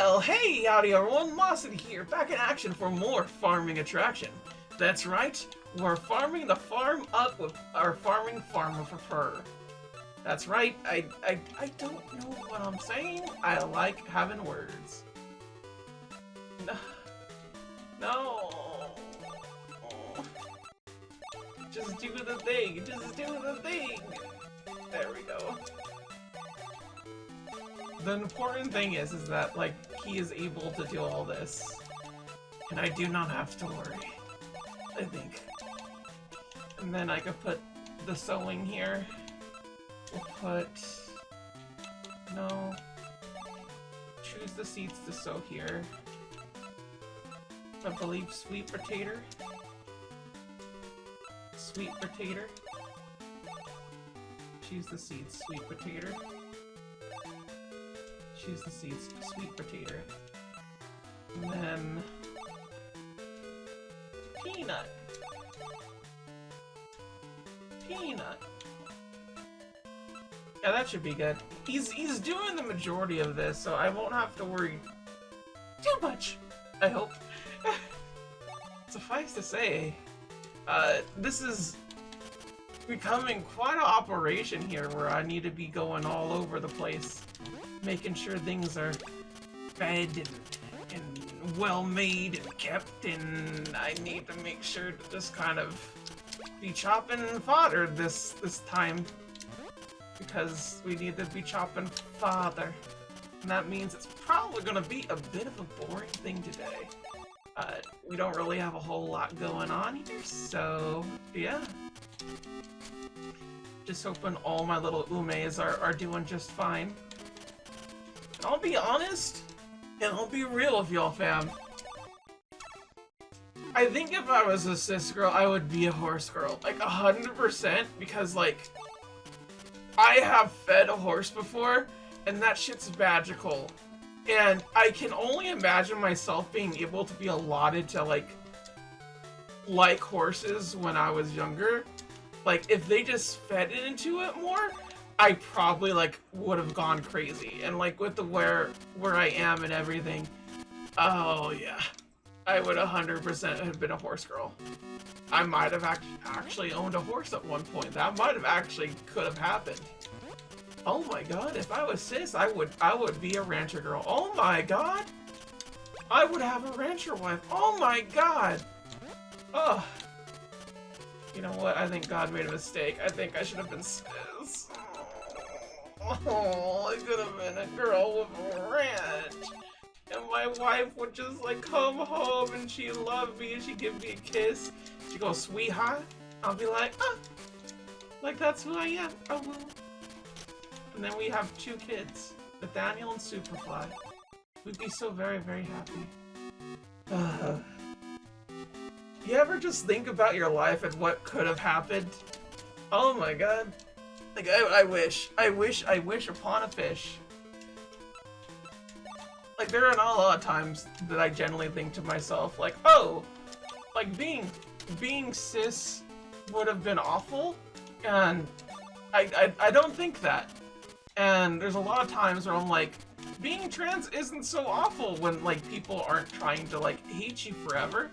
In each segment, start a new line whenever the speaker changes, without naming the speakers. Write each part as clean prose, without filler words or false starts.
Well, hey, howdy everyone, Mossity here, back in action for more farming attraction. That's right, we're farming the farm up with our farming farmer for fur. That's right, I don't know what I'm saying, I like having words. No. Just do the thing, just do the thing. There we go. The important thing is that, like, he is able to do all this. And I do not have to worry. I think. And then I could put the sewing here. We'll put... No. Choose the seeds to sow here. I believe sweet potato. Sweet potato. Choose the seeds, sweet potato. Choose the seeds, sweet potato. And then... peanut. Peanut. Yeah, that should be good. He's doing the majority of this, so I won't have to worry too much, I hope. Suffice to say, this is becoming quite an operation here where I need to be going all over the place, making sure things are fed and well made and kept, and I need to make sure to just kind of be chopping fodder this time, because we need to be chopping fodder, and that means it's probably going to be a bit of a boring thing today. We don't really have a whole lot going on here, so yeah. Just hoping all my little umes are doing just fine. And I'll be honest, and I'll be real with y'all, fam. I think if I was a cis girl, I would be a horse girl. Like, 100%, because, like, I have fed a horse before, and that shit's magical. And I can only imagine myself being able to be allotted to, like horses when I was younger. Like, if they just fed into it more, I probably, like, would have gone crazy. And, like, with the where I am and everything, oh, yeah. I would 100% have been a horse girl. I might have actually owned a horse at one point. That might have actually could have happened. Oh my god, if I was cis, I would be a rancher girl. Oh my god! I would have a rancher wife. Oh my god! Ugh. You know what? I think God made a mistake. I think I should have been cis. Oh, I could have been a girl with a ranch. And my wife would just, like, come home and she'd love me and she'd give me a kiss. She'd go, sweetheart. I'll be like, ah. Like, that's who I am. Oh, well. And then we have 2 kids, Nathaniel and Superfly. We'd be so very, very happy. You ever just think about your life and what could have happened? Oh my god. Like, I wish upon a fish. Like, there are not a lot of times that I generally think to myself, like, oh, like, being cis would have been awful, and I don't think that. And there's a lot of times where I'm like, being trans isn't so awful when, like, people aren't trying to, like, hate you forever,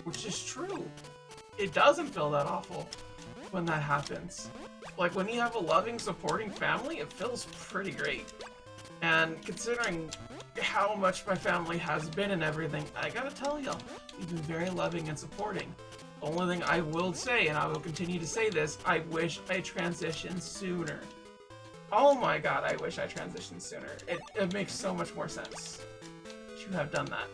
which is true. It doesn't feel that awful when that happens. Like, when you have a loving, supporting family, it feels pretty great. And considering how much my family has been and everything, I gotta tell y'all, you've been very loving and supporting. The only thing I will say, and I will continue to say this, I wish I transitioned sooner. Oh my god, I wish I transitioned sooner. It makes so much more sense to have done that.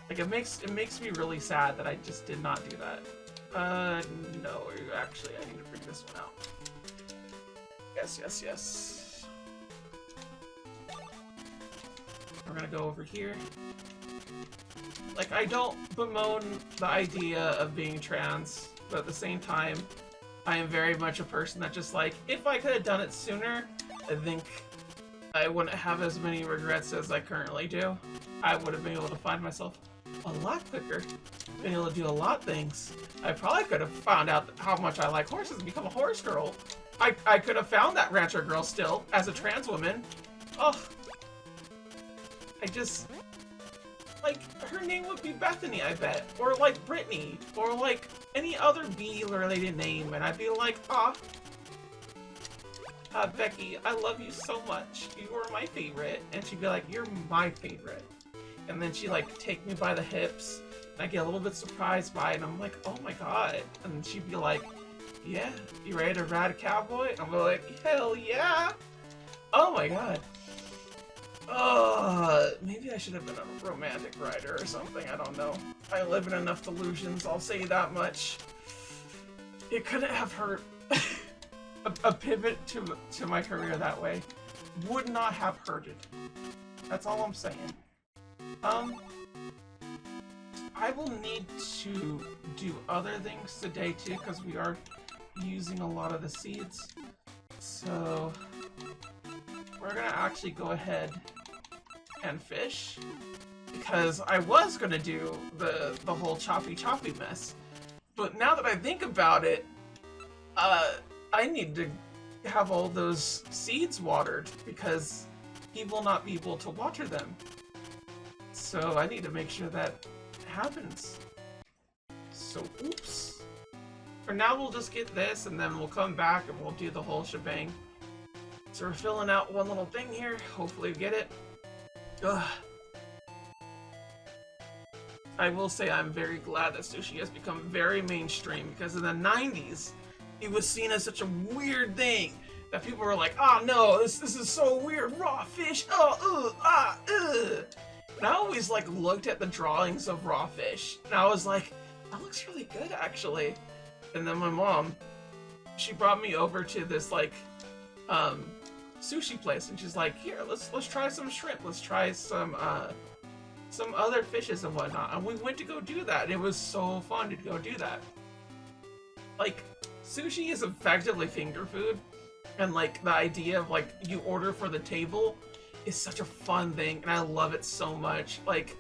Like, it makes me really sad that I just did not do that. No, actually, I need to bring this one out. Yes. We're gonna go over here. Like, I don't bemoan the idea of being trans, but at the same time, I am very much a person that just, like, if I could have done it sooner, I think I wouldn't have as many regrets as I currently do. I would have been able to find myself a lot quicker, been able to do a lot of things. I probably could have found out how much I like horses and become a horse girl. I could have found that rancher girl still, as a trans woman. Oh, I just... Like, her name would be Bethany, I bet. Or like Brittany. Or like any other B-related name. And I'd be like, Becky, I love you so much. You are my favorite. And she'd be like, you're my favorite. And then she'd like take me by the hips. And I get a little bit surprised by it. And I'm like, oh my god. And she'd be like, yeah, you ready to ride a cowboy? And I'm like, hell yeah. Oh my god. Maybe I should have been a romantic writer or something, I don't know. I live in enough delusions, I'll say that much. It couldn't have hurt. a pivot to my career that way would not have hurted. That's all I'm saying. I will need to do other things today too, because we are using a lot of the seeds. So we're gonna actually go ahead and fish, because I was gonna do the whole choppy mess, but now that I think about it, I need to have all those seeds watered, because he will not be able to water them. So I need to make sure that happens. So oops. For now we'll just get this, and then we'll come back and we'll do the whole shebang. So we're filling out one little thing here. Hopefully we get it. Ugh. I will say I'm very glad that sushi has become very mainstream, because in the 90s, it was seen as such a weird thing that people were like, oh no, this is so weird, raw fish, And I always like looked at the drawings of raw fish, and I was like, that looks really good actually. And then my mom, she brought me over to this like sushi place, and she's like, here, let's try some shrimp, let's try some other fishes and whatnot. And we went to go do that, and it was so fun to go do that. Like, sushi is effectively finger food, and like the idea of like you order for the table is such a fun thing, and I love it so much. Like,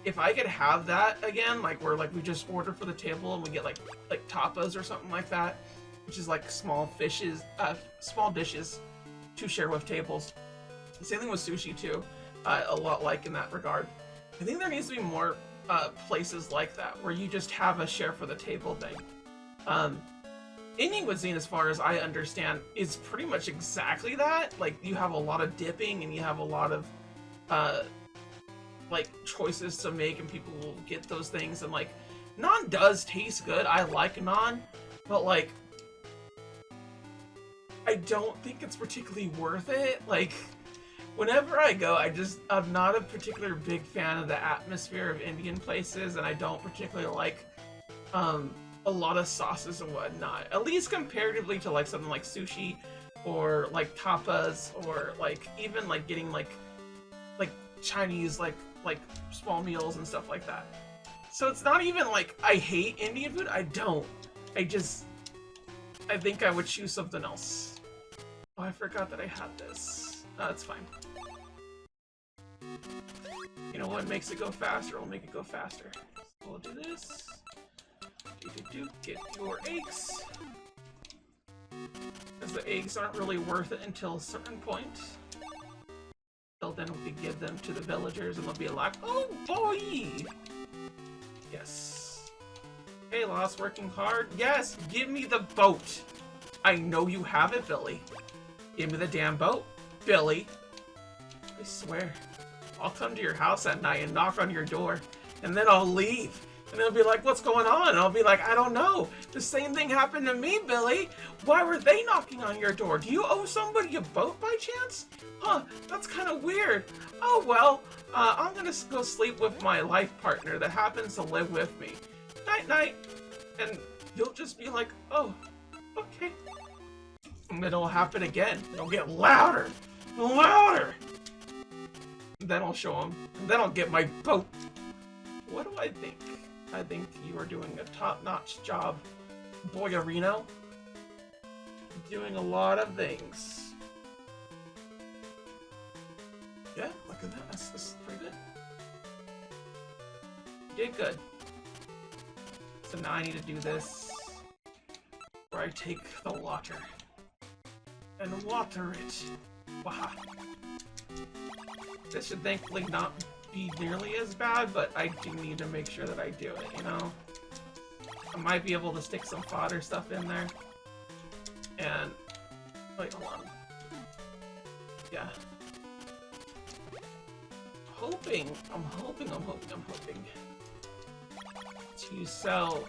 if I could have that again, like where like we just order for the table and we get like tapas or something like that, which is like small fishes, small dishes to share with tables. Same thing with sushi too, a lot like in that regard. I think there needs to be more places like that where you just have a share for the table thing. Indian cuisine, as far as I understand, is pretty much exactly that. Like, you have a lot of dipping and you have a lot of like choices to make, and people will get those things. And like, naan does taste good. I like naan, but like, I don't think it's particularly worth it. Like, whenever I go, I'm not a particular big fan of the atmosphere of Indian places, and I don't particularly like a lot of sauces and whatnot. At least comparatively to like something like sushi or like tapas, or like even like getting like Chinese like small meals and stuff like that. So it's not even like I hate Indian food. I don't. I think I would choose something else. Oh, I forgot that I had this. No, it's fine. You know what makes it go faster? We'll make it go faster. So we'll do this. Get your eggs. Because the eggs aren't really worth it until a certain point. Till then we can give them to the villagers and they'll be like, oh boy! Yes. Hey, Lost, working hard? Yes, give me the boat! I know you have it, Billy. Give me the damn boat, Billy. I swear, I'll come to your house at night and knock on your door, and then I'll leave. And they'll be like, what's going on? And I'll be like, I don't know. The same thing happened to me, Billy. Why were they knocking on your door? Do you owe somebody a boat by chance? Huh, that's kind of weird. Oh, well, I'm gonna go sleep with my life partner that happens to live with me. Night, night. And you'll just be like, oh, okay. And then it'll happen again. It'll get louder, louder. And then I'll show them. And then I'll get my boat. What do I think? I think you are doing a top-notch job, Boyarino. Doing a lot of things. Yeah, look at that. That's pretty good. You did good. So now I need to do this, where I take the water and water it. Wow. This should thankfully not be nearly as bad, but I do need to make sure that I do it, you know? I might be able to stick some fodder stuff in there. And... wait, hold on. Yeah. I'm hoping to sell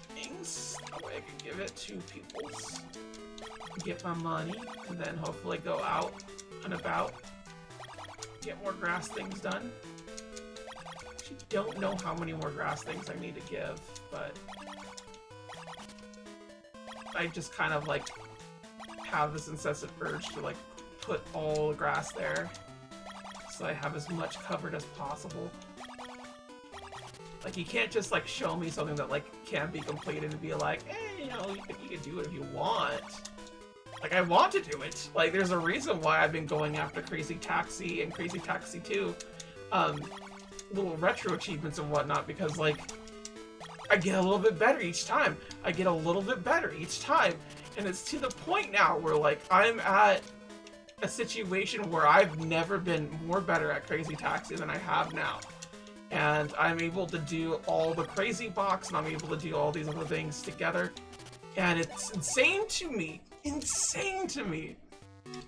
things. That way I can give it to people, get my money, and then hopefully go out and about, get more grass things done. Actually, don't know how many more grass things I need to give, but I just kind of like have this incessant urge to like put all the grass there so I have as much covered as possible. Like, you can't just like show me something that like can't be completed and be like, hey, you know, you can do it if you want. Like, I want to do it. Like, there's a reason why I've been going after Crazy Taxi and Crazy Taxi 2, little retro achievements and whatnot, because like, I get a little bit better each time. I get a little bit better each time. And it's to the point now where like, I'm at a situation where I've never been more better at Crazy Taxi than I have now. And I'm able to do all the crazy box, and I'm able to do all these other things together. And it's insane to me,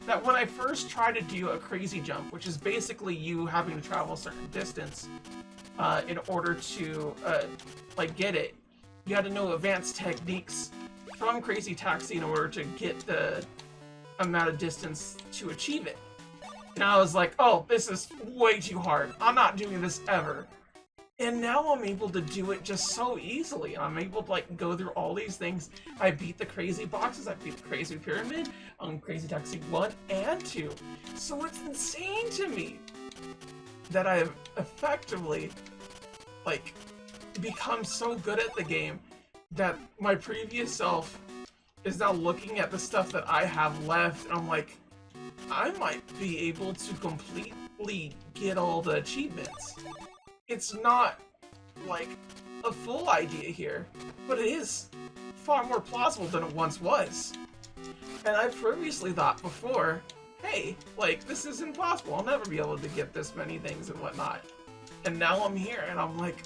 that when I first tried to do a crazy jump, which is basically you having to travel a certain distance in order to like get it, you had to know advanced techniques from Crazy Taxi in order to get the amount of distance to achieve it. And I was like, oh, this is way too hard. I'm not doing this ever. And now I'm able to do it just so easily. I'm able to like go through all these things. I beat the crazy boxes. I beat the crazy pyramid on Crazy Taxi 1 and 2. So it's insane to me that I've effectively like become so good at the game that my previous self is now looking at the stuff that I have left, and I'm like, I might be able to completely get all the achievements. It's not like a full idea here, but it is far more plausible than it once was. And I previously thought before, hey, like, this is impossible. I'll never be able to get this many things and whatnot. And now I'm here, and I'm like,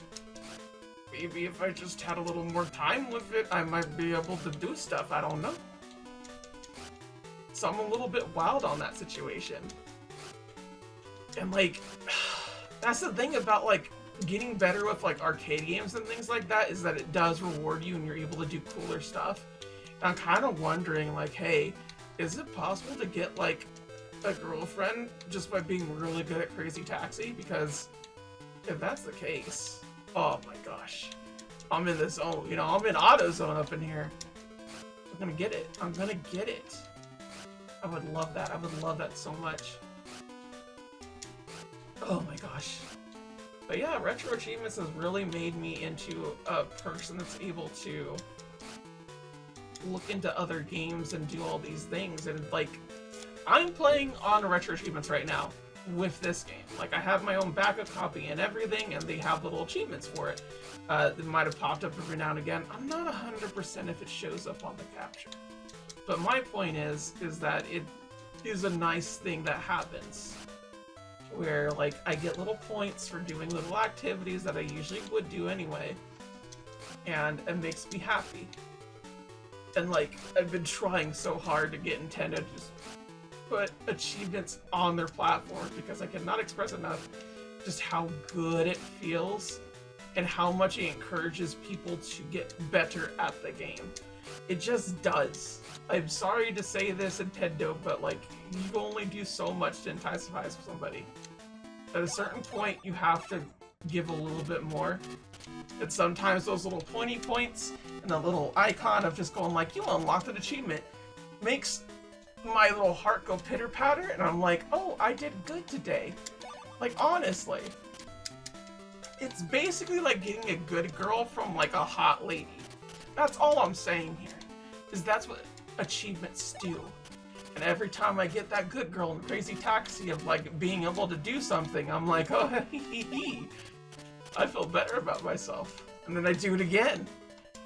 maybe if I just had a little more time with it, I might be able to do stuff. I don't know. So I'm a little bit wild on that situation. And like, that's the thing about like getting better with like arcade games and things like that, is that it does reward you and you're able to do cooler stuff. And I'm kind of wondering like, hey, is it possible to get like a girlfriend just by being really good at Crazy Taxi? Because if that's the case, oh my gosh, I'm in the zone, you know, I'm in auto zone up in here. I'm gonna get it. I'm gonna get it. I would love that. I would love that so much. Oh my gosh. But yeah, Retro Achievements has really made me into a person that's able to look into other games and do all these things. And like, I'm playing on Retro Achievements right now with this game. Like, I have my own backup copy and everything, and they have little achievements for it. That might have popped up every now and again. I'm not 100% if it shows up on the capture. But my point is that it is a nice thing that happens. Where, like, I get little points for doing little activities that I usually would do anyway. And it makes me happy. And, like, I've been trying so hard to get Nintendo to just put achievements on their platforms, because I cannot express enough just how good it feels and how much it encourages people to get better at the game. It just does. I'm sorry to say this, Nintendo, but like, you can only do so much to entice somebody. At a certain point, you have to give a little bit more. And sometimes those little pointy points and the little icon of just going like, you unlocked an achievement, makes my little heart go pitter-patter, and I'm like, oh, I did good today. Like, honestly, it's basically like getting a good girl from like a hot lady. That's all I'm saying here, is that's what achievements do. And every time I get that good girl in Crazy Taxi of like being able to do something, I'm like, oh, I feel better about myself. And then I do it again.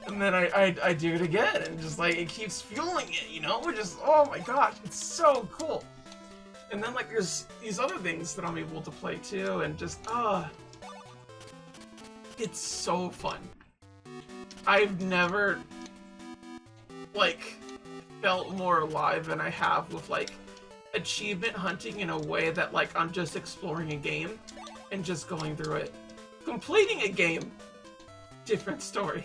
And then I do it again, and just like, it keeps fueling it, you know? We're just, oh my gosh, it's so cool. And then like there's these other things that I'm able to play too, and just it's so fun. I've never like felt more alive than I have with like achievement hunting in a way that like I'm just exploring a game and just going through it. Completing a game, different story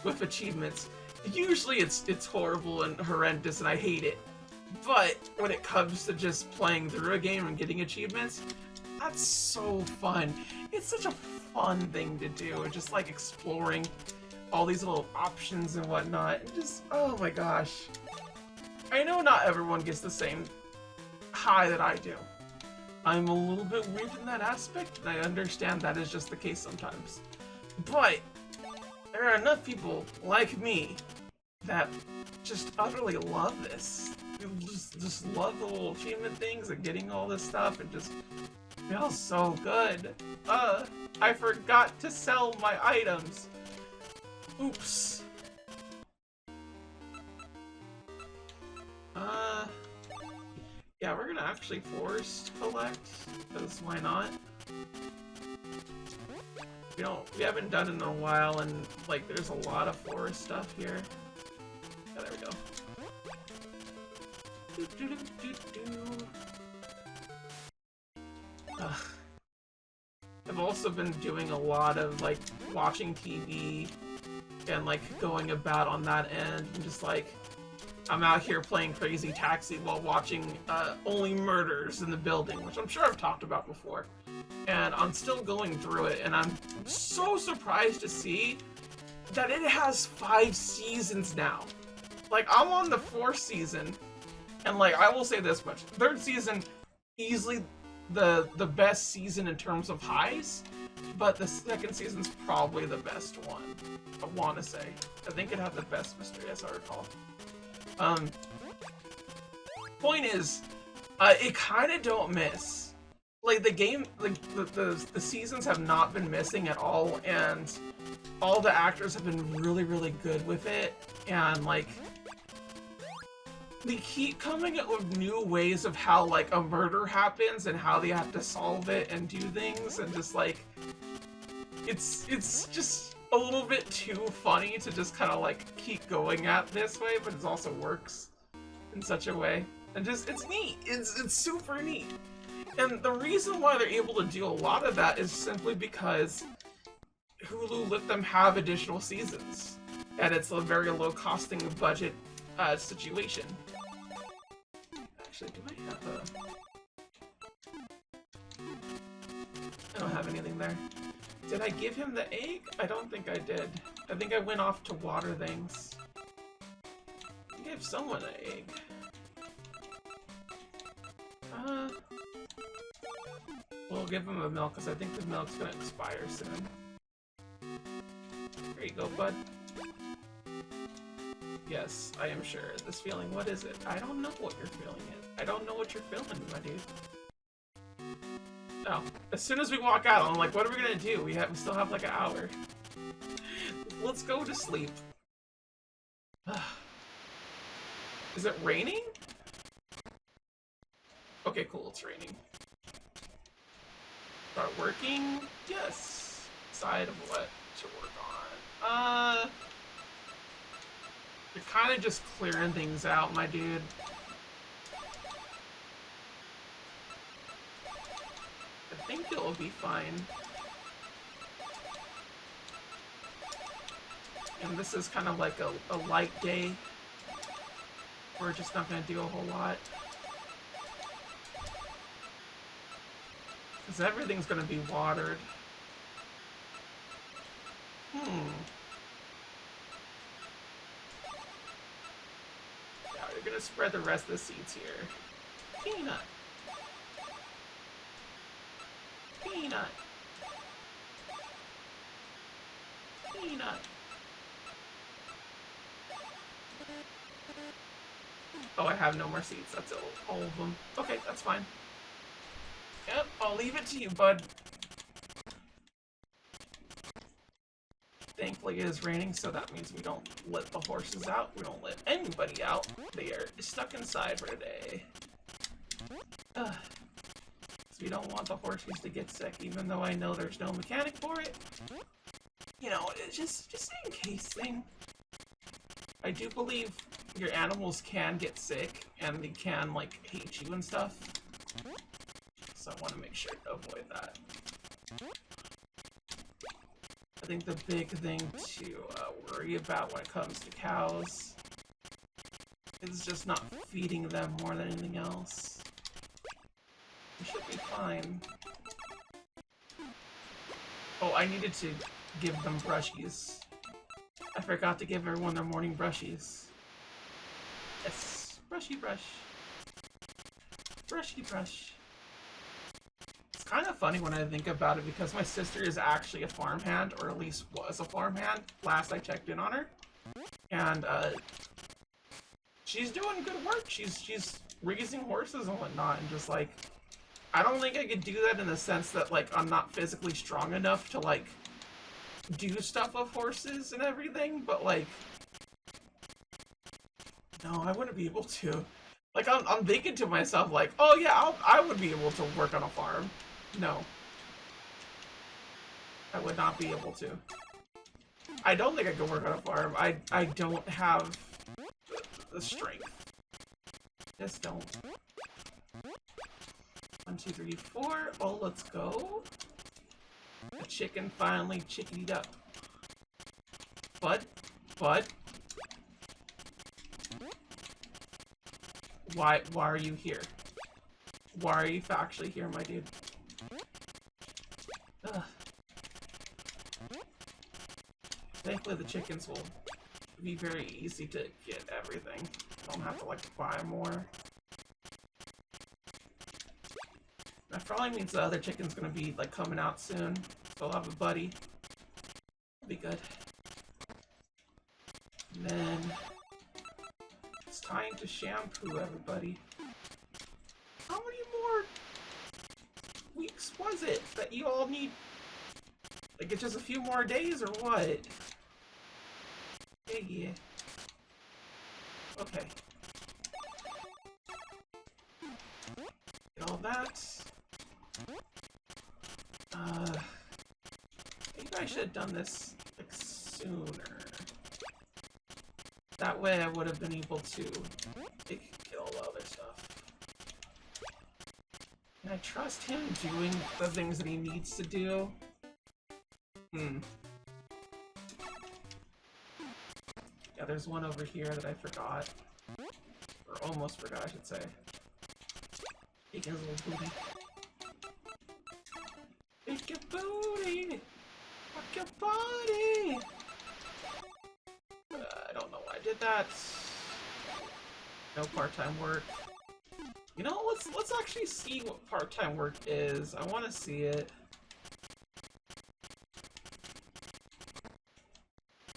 with achievements. Usually it's horrible and horrendous and I hate it. But when it comes to just playing through a game and getting achievements, that's so fun. It's such a fun thing to do, just like exploring all these little options and whatnot. And just, oh my gosh. I know not everyone gets the same high that I do. I'm a little bit weird in that aspect, and I understand that is just the case sometimes. But there are enough people like me that just utterly love this. Just love the little achievement things and getting all this stuff and just feels so good. I forgot to sell my items. Oops. Yeah, we're gonna actually forest collect, because why not? We haven't done it in a while, and like there's a lot of forest stuff here. Yeah, there we go. I've also been doing a lot of like watching TV and like going about on that end, and just like I'm out here playing Crazy Taxi while watching Only Murders in the Building, which I'm sure I've talked about before. And I'm still going through it, and I'm so surprised to see that it has 5 seasons now. Like, I'm on the 4th season, and like, I will say this much. 3rd season, easily the best season in terms of highs, but the 2nd season's probably the best one, I want to say. I think it had the best mystery, as I recall. Point is, it kind of don't miss. Like, the game, like, the seasons have not been missing at all, and all the actors have been really, really good with it, and, like, they keep coming up with new ways of how, like, a murder happens and how they have to solve it and do things, and just, like, it's just a little bit too funny to just kind of, like, keep going at this way, but it also works in such a way. And just, it's neat. It's super neat. And the reason why they're able to do a lot of that is simply because Hulu let them have additional seasons. And it's a very low costing budget situation. Actually, do I have I don't have anything there. Did I give him the egg? I don't think I did. I think I went off to water things. I gave someone an egg. We'll give him the milk, because I think the milk's gonna expire soon. There you go, bud. Yes, I am sure. This feeling, what is it? I don't know what you're feeling is. I don't know what you're feeling, my dude. Oh, as soon as we walk out, I'm like, what are we gonna do? We still have like an hour. Let's go to sleep. Is it raining? Okay, cool, it's raining. Start working? Yes. Decide of what to work on. You're kind of just clearing things out, my dude. I think it'll be fine. And this is kind of like a light day. We're just not going to do a whole lot. Because everything's going to be watered. Yeah, you're going to spread the rest of the seeds here. Peanut. Peanut. Peanut. Oh, I have no more seeds. That's all of them. Okay, that's fine. Yep, I'll leave it to you, bud. Thankfully it is raining, so that means we don't let the horses out. We don't let anybody out. They are stuck inside for today. Ugh. So we don't want the horses to get sick, even though I know there's no mechanic for it. You know, it's just in case thing. I do believe your animals can get sick, and they can, like, hate you and stuff. So I want to make sure to avoid that. I think the big thing to worry about when it comes to cows is just not feeding them more than anything else. They should be fine. Oh, I needed to give them brushies. I forgot to give everyone their morning brushies. Yes, brushy brush. Brushy brush. It's kind of funny when I think about it because my sister is actually a farmhand, or at least was a farmhand last I checked in on her. And she's doing good work. She's raising horses and whatnot, and just like, I don't think I could do that in the sense that like I'm not physically strong enough to like do stuff with horses and everything, but like, no, I wouldn't be able to. Like, I'm thinking to myself, like, oh yeah, I would be able to work on a farm. No. I would not be able to. I don't think I could work on a farm. I don't have the strength. Just don't. 1, 2, 3, 4. Oh, let's go. The chicken finally chickenied up. Bud? Why are you here? Why are you actually here, my dude? Ugh. Thankfully the chickens will be very easy to get everything. Don't have to like buy more. That probably means the other chicken's gonna be like coming out soon. So I'll have a buddy. Be good. And then it's time to shampoo everybody. How many more weeks was it that you all need? Like, it's just a few more days or what? Yeah. Okay. Get all that. Maybe I should have done this like sooner. That way I would have been able to get all the other stuff. Can I trust him doing the things that he needs to do? Yeah, there's one over here that I forgot. Or almost forgot, I should say. Take his little booty. Take your booty! Rock your body! I don't know why I did that. No part-time work. You know, let's actually see what part-time work is. I want to see it.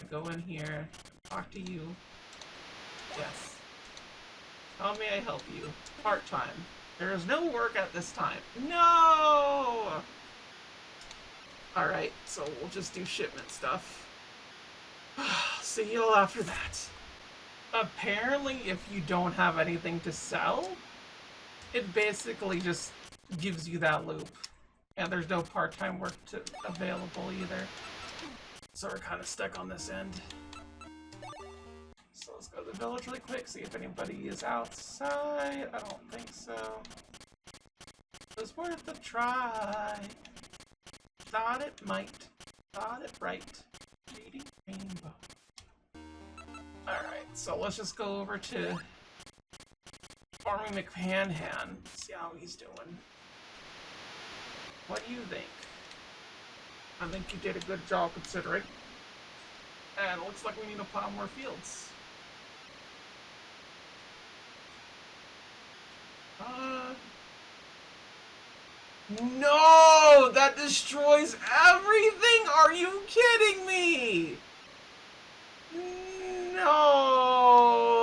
Go in here, talk to you. Yes. How may I help you? Part-time. There is no work at this time. No! Alright, so we'll just do shipment stuff. See you all after that. Apparently, if you don't have anything to sell, it basically just gives you that loop. And there's no part-time work available either. So we're kind of stuck on this end. So let's go to the village really quick, see if anybody is outside. I don't think so. It was worth a try. Thought it might. Thought it right. Reading rainbow. Alright, so let's just go over to Farming McPanhan. See how he's doing. What do you think? I think you did a good job considering. And it looks like we need to plow more fields. No! That destroys everything! Are you kidding me? No!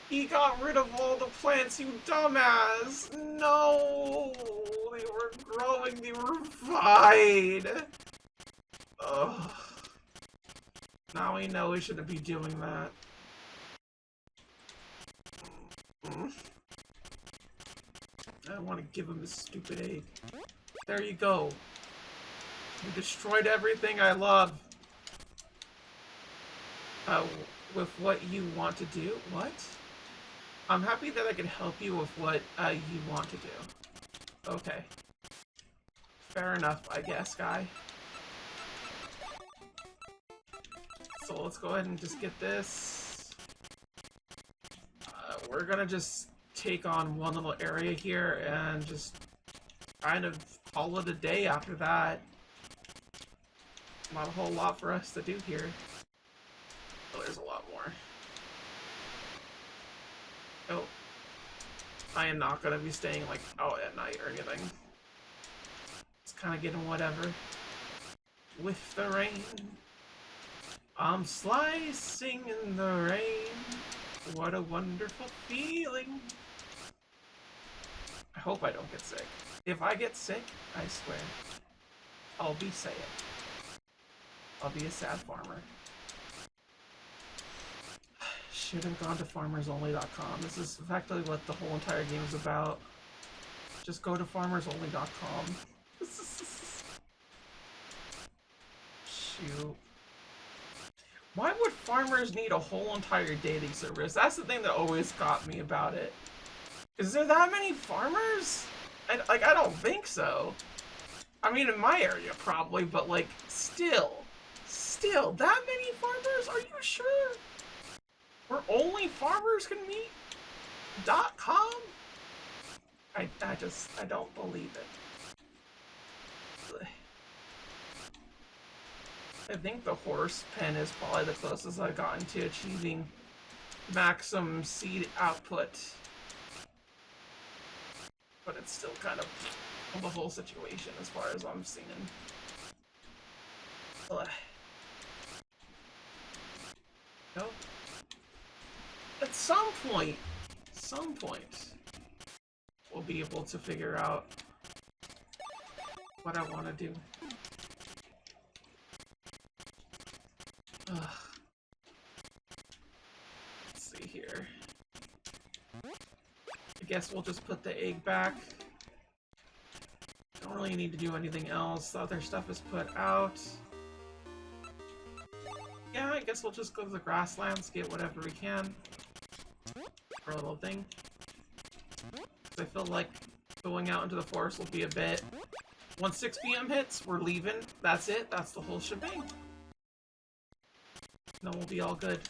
He got rid of all the plants, you dumbass! No! They were growing, they were fine! Ugh. Now we know we shouldn't be doing that. I want to give him this stupid egg. There you go. You destroyed everything I love. With what you want to do? What? I'm happy that I can help you with what you want to do. Okay. Fair enough, I guess, guy. So let's go ahead and just get this. We're gonna just take on one little area here and just kind of call it a day after that. Not a whole lot for us to do here. Oh, there's a lot more. Oh. I am not gonna be staying, like, out at night or anything. It's kind of getting whatever. With the rain. I'm slicing in the rain. What a wonderful feeling. I hope I don't get sick. If I get sick, I swear, I'll be sad. I'll be a sad farmer. Should have gone to farmersonly.com. This is effectively what the whole entire game is about. Just go to farmersonly.com. Shoot. Why would farmers need a whole entire dating service? That's the thing that always got me about it. Is there that many farmers? I don't think so. I mean, in my area probably, but like, still, that many farmers? Are you sure? Where only farmers can meet? .com? I don't believe it. I think the horse pen is probably the closest I've gotten to achieving maximum seed output. But it's still kind of the whole situation as far as I'm seeing. No. At some point, we'll be able to figure out what I want to do. Ugh. Let's see here. I guess we'll just put the egg back. Don't really need to do anything else. The other stuff is put out. Yeah, I guess we'll just go to the grasslands, get whatever we can for a little thing. I feel like going out into the forest will be a bit. Once 6 p.m. hits, we're leaving. That's it. That's the whole shebang. Then we'll be all good.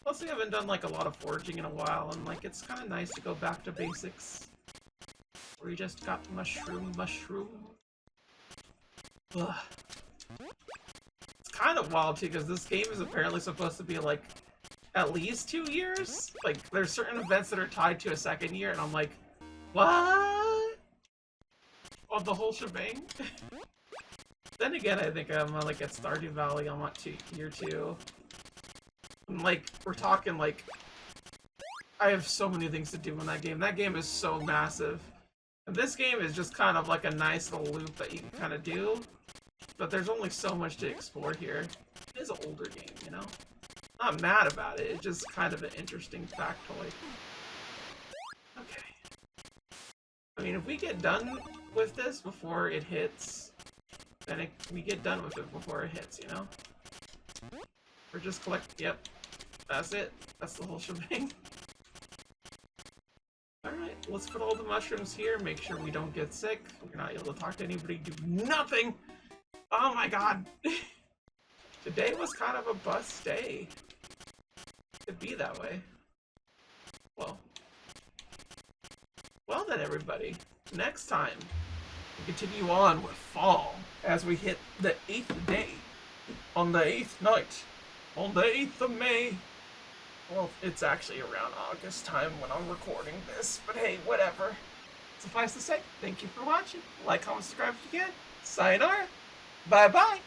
Plus, we haven't done like a lot of foraging in a while, and like it's kind of nice to go back to basics. We just got mushroom. Ugh. It's kind of wild too, because this game is apparently supposed to be like at least 2 years. Like, there's certain events that are tied to a second year, and I'm like, what? Oh, the whole shebang? Then again, I think I'm like at Stardew Valley. I'm at year 2. And, like, we're talking like I have so many things to do in that game. That game is so massive. And this game is just kind of like a nice little loop that you can kind of do. But there's only so much to explore here. It is an older game, you know? Not mad about it, it's just kind of an interesting factoid. Okay. I mean, if we get done with this before it hits, then we get done with it before it hits, you know? We're just yep. That's it. That's the whole shebang. Alright, let's put all the mushrooms here, make sure we don't get sick. We're not able to talk to anybody, do nothing! Oh my god! Today was kind of a bust day. It'd be that way. Well then everybody, next time we continue on with fall as we hit the 8th day, on the 8th night, on the 8th of May. Well, it's actually around August time when I'm recording this, but hey, whatever. Suffice to say, thank you for watching. Like, comment, subscribe if you can. Sayonara. Bye-bye.